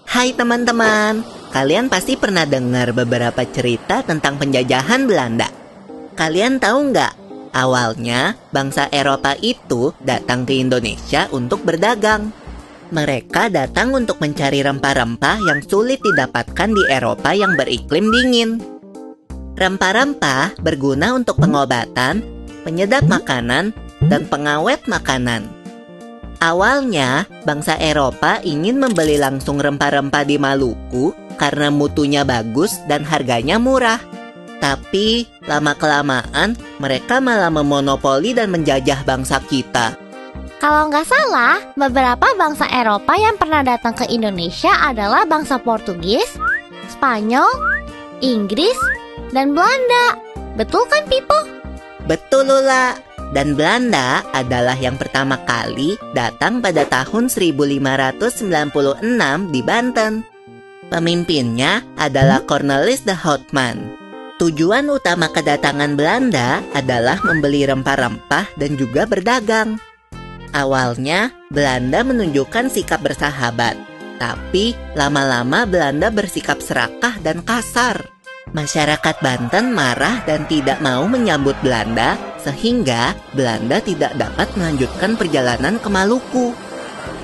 Hai teman-teman, kalian pasti pernah dengar beberapa cerita tentang penjajahan Belanda. Kalian tahu nggak? Awalnya, bangsa Eropa itu datang ke Indonesia untuk berdagang. Mereka datang untuk mencari rempah-rempah yang sulit didapatkan di Eropa yang beriklim dingin. Rempah-rempah berguna untuk pengobatan, penyedap makanan, dan pengawet makanan. Awalnya, bangsa Eropa ingin membeli langsung rempah-rempah di Maluku karena mutunya bagus dan harganya murah. Tapi, lama-kelamaan, mereka malah memonopoli dan menjajah bangsa kita. Kalau nggak salah, beberapa bangsa Eropa yang pernah datang ke Indonesia adalah bangsa Portugis, Spanyol, Inggris, dan Belanda. Betul kan, Pipo? Betul, Lula. Dan Belanda adalah yang pertama kali datang pada tahun 1596 di Banten. Pemimpinnya adalah Cornelis de Houtman. Tujuan utama kedatangan Belanda adalah membeli rempah-rempah dan juga berdagang. Awalnya, Belanda menunjukkan sikap bersahabat, tapi lama-lama Belanda bersikap serakah dan kasar. Masyarakat Banten marah dan tidak mau menyambut Belanda, sehingga Belanda tidak dapat melanjutkan perjalanan ke Maluku.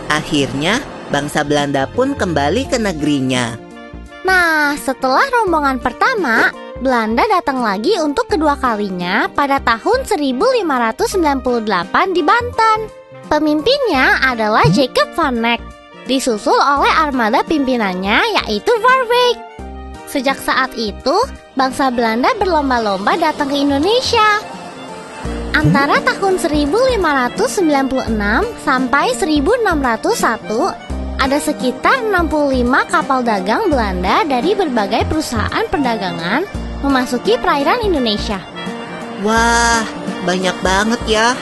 Akhirnya, bangsa Belanda pun kembali ke negerinya. Nah, setelah rombongan pertama, Belanda datang lagi untuk kedua kalinya pada tahun 1598 di Banten. Pemimpinnya adalah Jacob van Eyck, disusul oleh armada pimpinannya yaitu Warwick. Sejak saat itu, bangsa Belanda berlomba-lomba datang ke Indonesia. Antara tahun 1596 sampai 1601, ada sekitar 65 kapal dagang Belanda dari berbagai perusahaan perdagangan memasuki perairan Indonesia. Wah, banyak banget ya.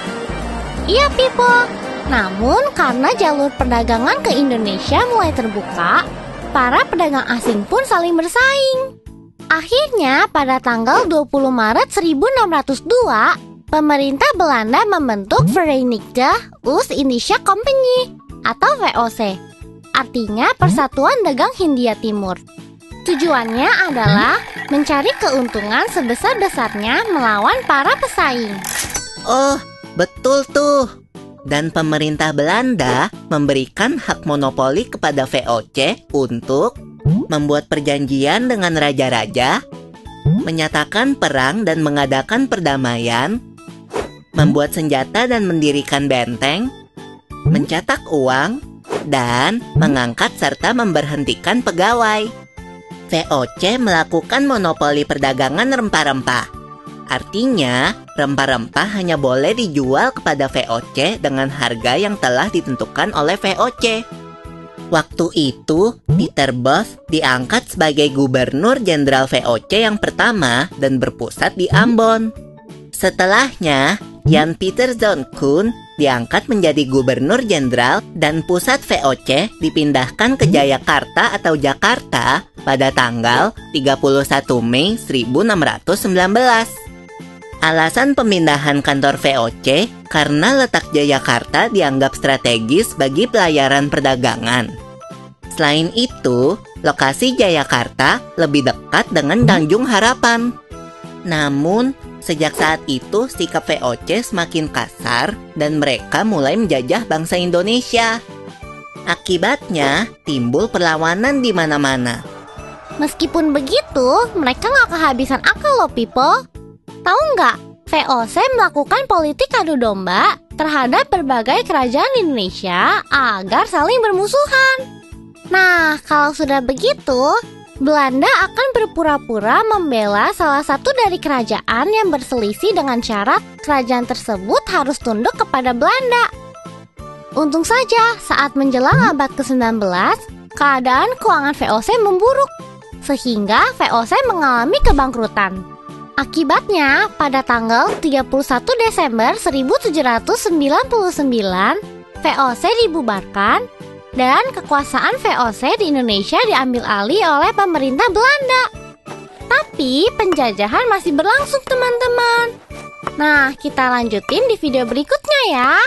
Iya, Pipo. Namun, karena jalur perdagangan ke Indonesia mulai terbuka, para pedagang asing pun saling bersaing. Akhirnya, pada tanggal 20 Maret 1602, pemerintah Belanda membentuk Verenigde Oost-Indische Compagnie atau VOC, artinya Persatuan Dagang Hindia Timur. Tujuannya adalah mencari keuntungan sebesar-besarnya melawan para pesaing. Oh, betul tuh. Dan pemerintah Belanda memberikan hak monopoli kepada VOC untuk membuat perjanjian dengan raja-raja, menyatakan perang dan mengadakan perdamaian, membuat senjata dan mendirikan benteng, mencetak uang, dan mengangkat serta memberhentikan pegawai. VOC melakukan monopoli perdagangan rempah-rempah. Artinya, rempah-rempah hanya boleh dijual kepada VOC dengan harga yang telah ditentukan oleh VOC. Waktu itu, Pieter Both diangkat sebagai Gubernur Jenderal VOC yang pertama dan berpusat di Ambon. Setelahnya, Jan Pieter Zoon Koen diangkat menjadi Gubernur Jenderal dan pusat VOC dipindahkan ke Jayakarta atau Jakarta pada tanggal 31 Mei 1619. Alasan pemindahan kantor VOC karena letak Jayakarta dianggap strategis bagi pelayaran perdagangan. Selain itu, lokasi Jayakarta lebih dekat dengan Tanjung Harapan. Namun, sejak saat itu sikap VOC semakin kasar dan mereka mulai menjajah bangsa Indonesia. Akibatnya, timbul perlawanan di mana-mana. Meskipun begitu, mereka nggak kehabisan akal loh, Pipo. Tahu nggak, VOC melakukan politik adu domba terhadap berbagai kerajaan Indonesia agar saling bermusuhan. Nah, kalau sudah begitu, Belanda akan berpura-pura membela salah satu dari kerajaan yang berselisih dengan syarat kerajaan tersebut harus tunduk kepada Belanda. Untung saja, saat menjelang abad ke-19, keadaan keuangan VOC memburuk, sehingga VOC mengalami kebangkrutan. Akibatnya, pada tanggal 31 Desember 1799, VOC dibubarkan dan kekuasaan VOC di Indonesia diambil alih oleh pemerintah Belanda. Tapi penjajahan masih berlangsung, teman-teman. Nah, kita lanjutin di video berikutnya ya.